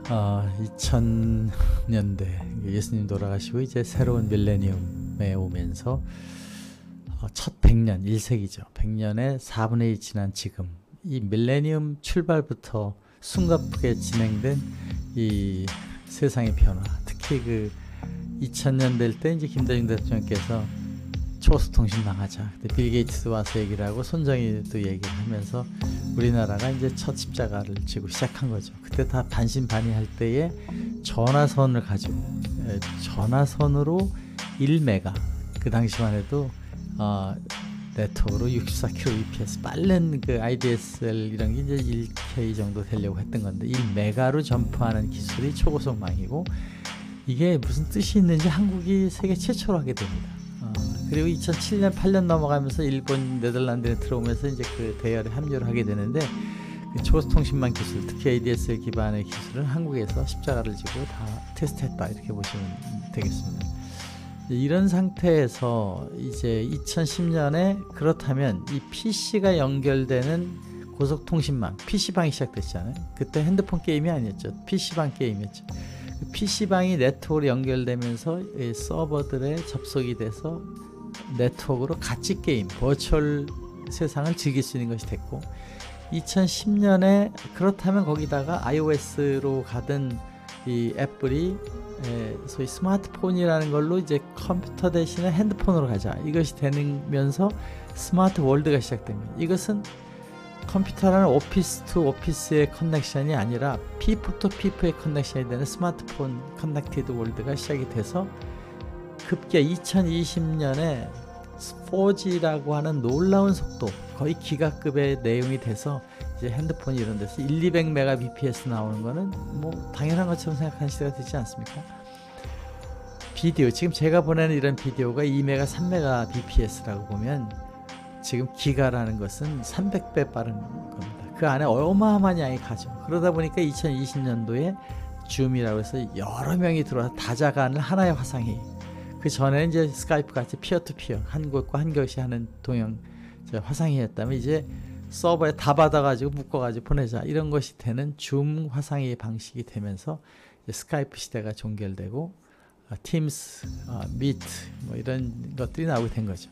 2000년대 예수님 돌아가시고 이제 새로운 밀레니엄에 오면서 첫 100년, 1세기죠. 100년의 4분의 1 지난 지금 이 밀레니엄 출발부터 숨가쁘게 진행된 이 세상의 변화, 특히 그 2000년대일 때 이제 김대중 대통령께서 초고속통신 망하자. 그때 빌 게이츠도 와서 얘기를 하고 손정희도 얘기를 하면서 우리나라가 이제 첫 십자가를 지고 시작한 거죠. 그때 다 반신반의할 때에 전화선을 가지고 전화선으로 1메가 그 당시만 해도 네트워크로 64kbps 빠른 그 IDSL 이런 게 이제 1K 정도 되려고 했던 건데 1메가로 점프하는 기술이 초고속망이고 이게 무슨 뜻이 있는지 한국이 세계 최초로 하게 됩니다. 그리고 2007년 8년 넘어가면서 일본, 네덜란드에 들어오면서 이제 그 대열에 합류를 하게 되는데 그 초고속통신망 기술, 특히 ADSL 기반의 기술은 한국에서 십자가를 지고 다 테스트했다 이렇게 보시면 되겠습니다. 이런 상태에서 이제 2010년에 그렇다면 이 PC가 연결되는 고속통신망, PC방이 시작됐잖아요. 그때 핸드폰 게임이 아니었죠. PC방 게임이었죠. PC방이 네트워크로 연결되면서 서버들에 접속이 돼서 네트워크로 같이 게임, 버추얼 세상을 즐길 수 있는 것이 됐고 2010년에 그렇다면 거기다가 iOS로 가던 이 애플이 소위 스마트폰이라는 걸로 이제 컴퓨터 대신에 핸드폰으로 가자. 이것이 되면서 스마트 월드가 시작됩니다. 이것은 컴퓨터라는 오피스 투 오피스의 커넥션이 아니라 피플 투 피플의 커넥션이 되는 스마트폰 커넥티드 월드가 시작이 돼서 급기야 2020년에 4G라고 하는 놀라운 속도, 거의 기가급의 내용이 돼서 이제 핸드폰이 이런 데서 200mbps 나오는 거는 뭐 당연한 것처럼 생각하는 시대가 되지 않습니까? 비디오, 지금 제가 보내는 이런 비디오가 2메가, 3mbps라고 보면 지금 기가라는 것은 300배 빠른 겁니다. 그 안에 어마어마한 양이 가죠. 그러다 보니까 2020년도에 줌이라고 해서 여러 명이 들어와서 다자간을 하나의 화상회의. 그 전에는 이제 스카이프 같이 피어투피어 한 곳과 한 곳이 하는 동영 화상회의였다면 이제 서버에 다 받아가지고 묶어가지고 보내자 이런 것이 되는 줌 화상회의 방식이 되면서 이제 스카이프 시대가 종결되고 팀스, 미트 뭐 이런 것들이 나오게 된 거죠.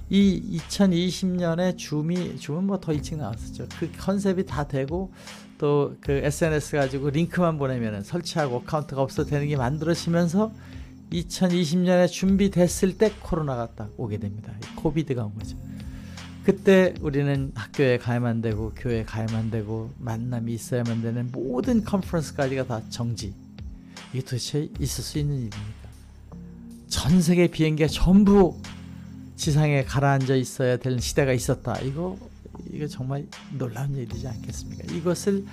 이 2020년에 줌은 뭐 더 일찍 나왔었죠. 그 컨셉이 다 되고 또 그 SNS 가지고 링크만 보내면은 설치하고 어카운트가 없어도 되는 게 만들어지면서 2020년에 준비됐을 때 코로나가 딱 오게 됩니다. 코비드가 온 거죠. 그때 우리는 학교에 가야만 안 되고 교회에 가야만 안 되고 만남이 있어야만 되는 모든 컨퍼런스까지가 다 정지. 이게 도대체 있을 수 있는 일입니까? 전 세계 비행기가 전부 지상에 가라앉아 있어야 될 시대가 있었다. 이거 정말 놀라운 일이지 않겠습니까? 이것을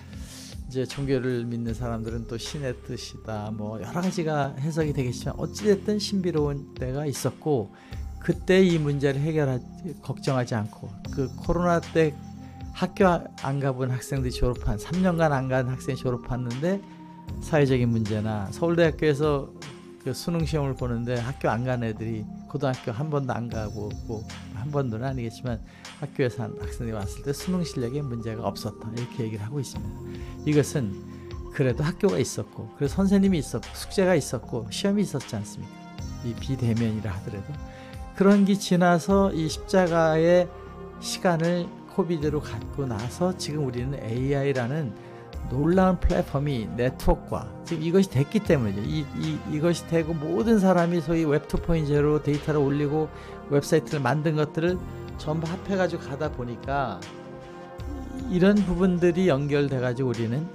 이제 종교를 믿는 사람들은 또 신의 뜻이다 뭐 여러 가지가 해석이 되겠지만 어찌됐든 신비로운 때가 있었고 그때 이 문제를 걱정하지 않고 그 코로나 때 학교 안 가본 학생들이 졸업한 3년간 안 간 학생이 졸업했는데 사회적인 문제나 서울대학교에서 그 수능 시험을 보는데 학교 안 간 애들이 고등학교 한 번도 안 가고 뭐 한 번도는 아니겠지만 학교에서 한 학생들이 왔을 때 수능 실력에 문제가 없었다 이렇게 얘기를 하고 있습니다. 이것은 그래도 학교가 있었고 그래서 선생님이 있었고 숙제가 있었고 시험이 있었지 않습니까? 이 비대면이라 하더라도 그런 게 지나서 이 십자가의 시간을 코비드로 갖고 나서 지금 우리는 AI라는 놀라운 플랫폼이 네트워크와 지금 이것이 됐기 때문이죠. 이것이 되고 모든 사람이 소위 웹 2.0로 데이터를 올리고 웹사이트를 만든 것들을 전부 합해가지고 가다 보니까 이런 부분들이 연결돼가지고 우리는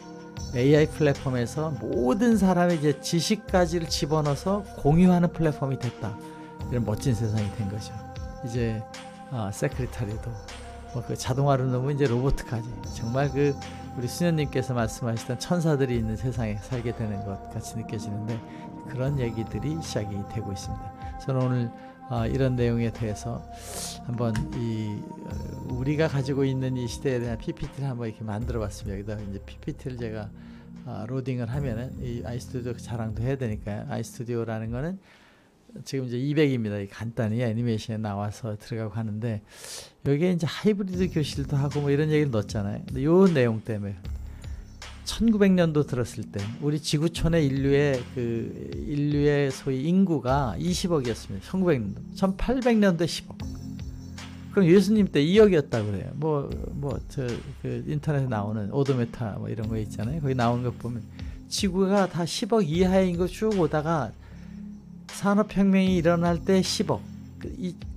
AI 플랫폼에서 모든 사람의 이제 지식까지를 집어넣어서 공유하는 플랫폼이 됐다. 이런 멋진 세상이 된 거죠. 이제 세크리터리도 뭐 그 자동화로 넣으면 이제 로봇까지 정말 그 우리 수녀님께서 말씀하시던 천사들이 있는 세상에 살게 되는 것 같이 느껴지는데 그런 얘기들이 시작이 되고 있습니다. 저는 오늘 이런 내용에 대해서 한번 우리가 가지고 있는 이 시대에 대한 PPT를 한번 이렇게 만들어 봤습니다. 여기다 이제 PPT를 제가 로딩을 하면은 이 아이스튜디오 자랑도 해야 되니까요. 아이스튜디오라는 거는 지금 이제 200입니다. 간단히 애니메이션에 나와서 들어가고 하는데 여기에 이제 하이브리드 교실도 하고 뭐 이런 얘기를 넣었잖아요. 근데 요 내용 때문에 1900년도 들었을 때 우리 지구촌의 인류의 소위 인구가 20억이었습니다. 1900년도. 1800년도에 10억. 그럼 예수님 때 2억이었다고 그래요. 그 인터넷에 나오는 오도메타 뭐 이런 거 있잖아요. 거기 나오는 거 보면 지구가 다 10억 이하인 거 쭉 오다가 산업혁명이 일어날 때 10억.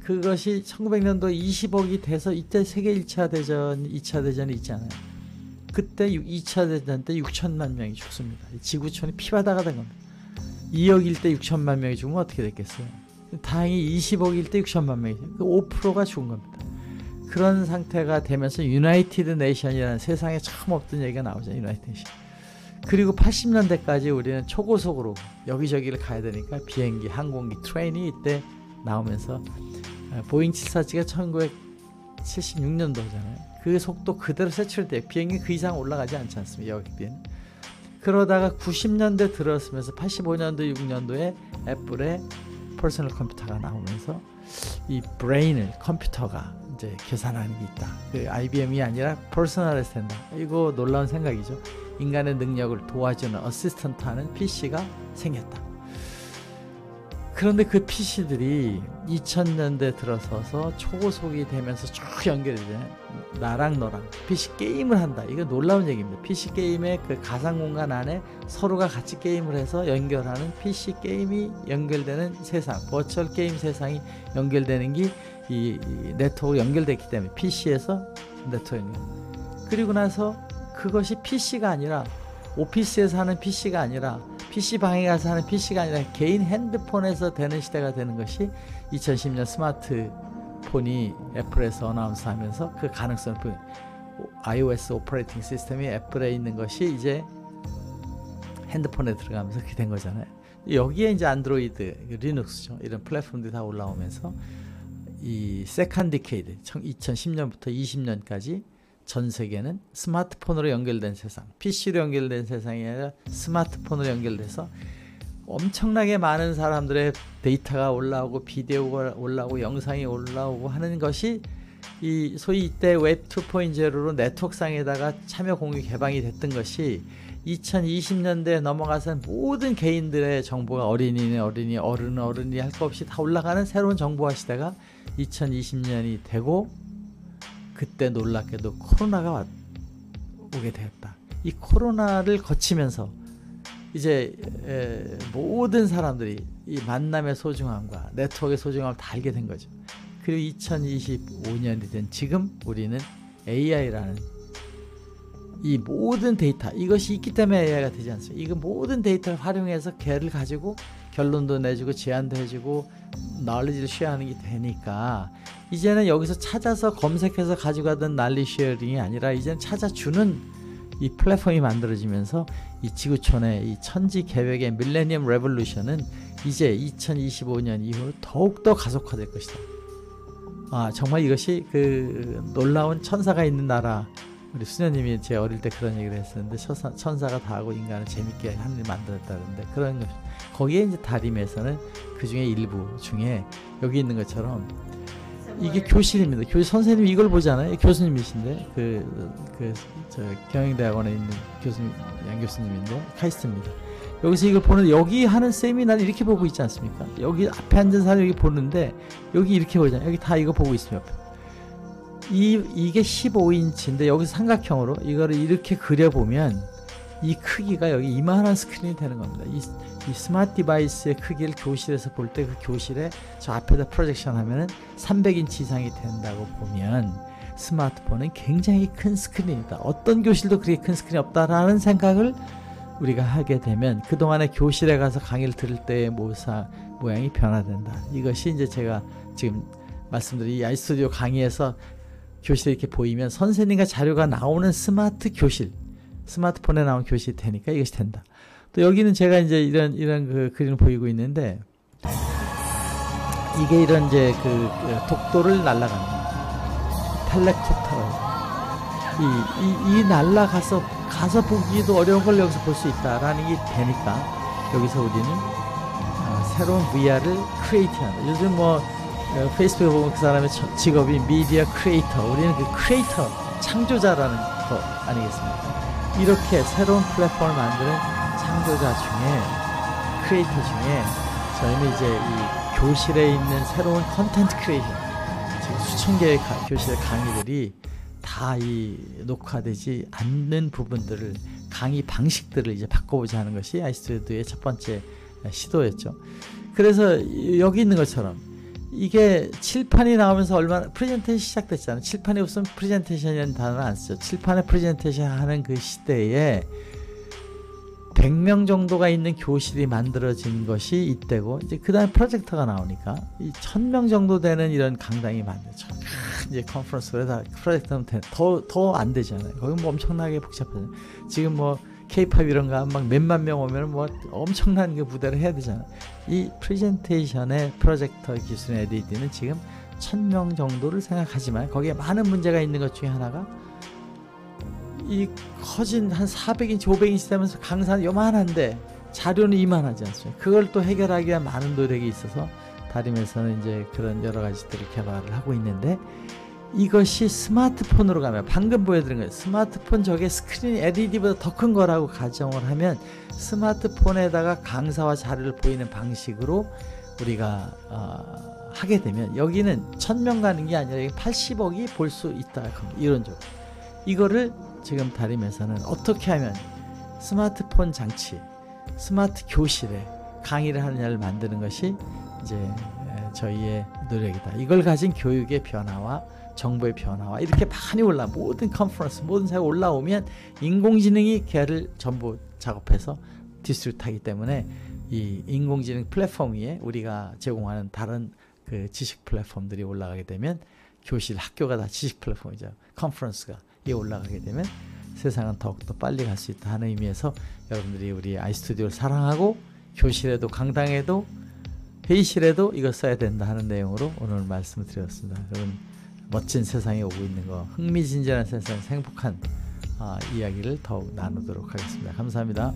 그것이 1900년도 20억이 돼서 이때 세계 1차 대전, 2차 대전이 있잖아요. 그때 2차 대전 때 6천만 명이 죽습니다. 지구촌이 피바다가 된 겁니다. 2억일 때 6천만 명이 죽으면 어떻게 됐겠어요? 다행히 20억일 때 6천만 명이 그 5%가 죽은 겁니다. 그런 상태가 되면서 유나이티드 네이션이라는 세상에 처음 없던 얘기가 나오죠. 유나이티드 네이션. 그리고 80년대까지 우리는 초고속으로 여기저기를 가야 되니까 비행기, 항공기, 트레인이 이때 나오면서 보잉 747가 1976년도잖아요. 그 속도 그대로 세출돼 비행기 그 이상 올라가지 않지 않습니까? 여객비는. 그러다가 90년대 들어서면서 85년도 6년도에 애플의 퍼스널 컴퓨터가 나오면서 이 브레인을 컴퓨터가 이제 계산하는 게 있다. 그 IBM이 아니라 퍼스널에서 된다. 이거 놀라운 생각이죠. 인간의 능력을 도와주는 어시스턴트 하는 PC가 생겼다. 그런데 그 PC들이 2000년대 들어서서 초고속이 되면서 쭉 연결이 돼. 나랑 너랑 PC 게임을 한다. 이거 놀라운 얘기입니다. PC 게임의 그 가상 공간 안에 서로가 같이 게임을 해서 연결하는 PC 게임이 연결되는 세상, 버추얼 게임 세상이 연결되는 게 이 네트워크 연결됐기 때문에 PC에서 네트워크 연결. 그리고 나서 그것이 PC가 아니라 오피스에서 하는 PC가 아니라 PC방에 가서 하는 PC가 아니라 개인 핸드폰에서 되는 시대가 되는 것이 2010년 스마트폰이 애플에서 어나운스하면서 그 가능성을 iOS 오퍼레이팅 시스템이 애플에 있는 것이 이제 핸드폰에 들어가면서 그렇게 된 거잖아요. 여기에 이제 안드로이드, 리눅스죠. 이런 플랫폼들이 다 올라오면서 이 세컨드 디케이드 2010년부터 20년까지 전 세계는 스마트폰으로 연결된 세상, PC로 연결된 세상이 아니라 스마트폰으로 연결돼서 엄청나게 많은 사람들의 데이터가 올라오고 비디오가 올라오고 영상이 올라오고 하는 것이 이 소위 이때 웹 2.0로 네트워크상에다가 참여 공유 개방이 됐던 것이 2020년대에 넘어가서 모든 개인들의 정보가 어린이, 어른이 할 것 없이 다 올라가는 새로운 정보화 시대가 2020년이 되고 그때 놀랍게도 코로나가 오게 되었다. 이 코로나를 거치면서 이제 모든 사람들이 이 만남의 소중함과 네트워크의 소중함을 다 알게 된 거죠. 그리고 2025년이 된 지금 우리는 AI라는 이 모든 데이터, 이것이 있기 때문에 AI가 되지 않습니까? 이거 모든 데이터를 활용해서 걔를 가지고 결론도 내주고 제안도 해주고 knowledge를 쉐어하는 게 되니까 이제는 여기서 찾아서 검색해서 가져가던 knowledge sharing이 아니라 이제는 찾아주는 이 플랫폼이 만들어지면서 이 지구촌의 이 천지 계획의 밀레니엄 레볼루션은 이제 2025년 이후 더욱더 가속화될 것이다. 아, 정말 이것이 그 놀라운 천사가 있는 나라, 우리 수녀님이 제 어릴 때 그런 얘기를 했었는데 천사가 다 하고 인간을 재밌게 하늘이 만들었다는데 그런 것, 거기에 이제 다림에서는 그 중에 일부 중에 여기 있는 것처럼 이게 교실입니다. 교실 선생님 이걸 보잖아요. 교수님이신데 저 경영대학원에 있는 교수님, 양 교수님인데 카이스트입니다. 여기서 이걸 보는데 여기 하는 쌤이 날 이렇게 보고 있지 않습니까? 여기 앞에 앉은 사람이 여기 보는데 여기 이렇게 보잖아요. 여기 다 이거 보고 있으면 이게 15인치인데 여기서 삼각형으로 이거를 이렇게 그려보면 이 크기가 여기 이만한 스크린이 되는 겁니다. 이 스마트 디바이스의 크기를 교실에서 볼 때 그 교실에 저 앞에다 프로젝션 하면은 300인치 이상이 된다고 보면 스마트폰은 굉장히 큰 스크린이다. 어떤 교실도 그렇게 큰 스크린이 없다라는 생각을 우리가 하게 되면 그동안에 교실에 가서 강의를 들을 때의 모양이 변화된다. 이것이 이제 제가 지금 말씀드린 이 아이스튜디오 강의에서 교실에 이렇게 보이면 선생님과 자료가 나오는 스마트 교실, 스마트폰에 나온 교실이 되니까 이것이 된다. 또 여기는 제가 이제 이런 그 그림을 보이고 있는데 이게 이런 이제 그 독도를 날아가는 텔레콥터로 이 날아가서 보기도 어려운 걸 여기서 볼 수 있다라는 게 되니까 여기서 우리는 새로운 VR을 크리에이트한다. 요즘 뭐 페이스북에 보면 그 사람의 직업이 미디어 크리에이터, 우리는 그 크리에이터, 창조자라는 거 아니겠습니까? 이렇게 새로운 플랫폼을 만드는 창조자 중에, 크리에이터 중에 저희는 이제 이 교실에 있는 새로운 컨텐츠 크리에이션, 지금 수천 개의 교실의 강의들이 다 이 녹화되지 않는 부분들을, 강의 방식들을 이제 바꿔보자 하는 것이 아이스튜디오의 첫 번째 시도였죠. 그래서 여기 있는 것처럼 이게 칠판이 나오면서 얼마나 프레젠테이션 시작됐잖아요. 칠판이 없으면 프레젠테이션이라는 단어를 안 쓰죠. 칠판에 프레젠테이션 하는 그 시대에 100명 정도가 있는 교실이 만들어진 것이 이때고, 이제 그 다음에 프로젝터가 나오니까 이 1000명 정도 되는 이런 강당이 만들죠. 이제 컨퍼런스에다 프로젝터는 더 안 되잖아요. 거기 뭐 엄청나게 복잡하잖아요. 지금 뭐 K-팝 이런 거 막 몇만 명 오면 뭐 엄청난 그 무대를 해야 되잖아요. 이 프레젠테이션의 프로젝터 기술의 LED는 지금 1000명 정도를 생각하지만 거기에 많은 문제가 있는 것 중에 하나가 이 커진 한 400인치 500인치 되면서 강사는 요만한데 자료는 이만하지 않습니까? 그걸 또 해결하기 위한 많은 노력이 있어서 다림에서는 이제 그런 여러 가지들을 개발을 하고 있는데, 이것이 스마트폰으로 가면, 방금 보여드린 거예요. 스마트폰 저게 스크린이 LED보다 더 큰 거라고 가정을 하면 스마트폰에다가 강사와 자료를 보이는 방식으로 우리가 하게 되면 여기는 1000명 가는 게 아니라 80억이 볼 수 있다. 이론적으로. 이거를 지금 다림에서는 어떻게 하면 스마트폰 장치, 스마트 교실에 강의를 하느냐를 만드는 것이 이제 저희의 노력이다. 이걸 가진 교육의 변화와 정보의 변화와 이렇게 많이 모든 컨퍼런스, 모든 사회가 올라오면 인공지능이 걔를 전부 작업해서 디스트리뷰트 하기 때문에 이 인공지능 플랫폼 위에 우리가 제공하는 다른 그 지식 플랫폼들이 올라가게 되면 교실, 학교가 다 지식 플랫폼이죠. 컨퍼런스가 이 올라가게 되면 세상은 더욱더 빨리 갈 수 있다 하는 의미에서 여러분들이 우리 아이스튜디오를 사랑하고 교실에도 강당에도 회의실에도 이거 써야 된다 하는 내용으로 오늘 말씀을 드렸습니다. 여러분 멋진 세상에 오고 있는 거, 흥미진진한 세상, 행복한 이야기를 더욱 나누도록 하겠습니다. 감사합니다.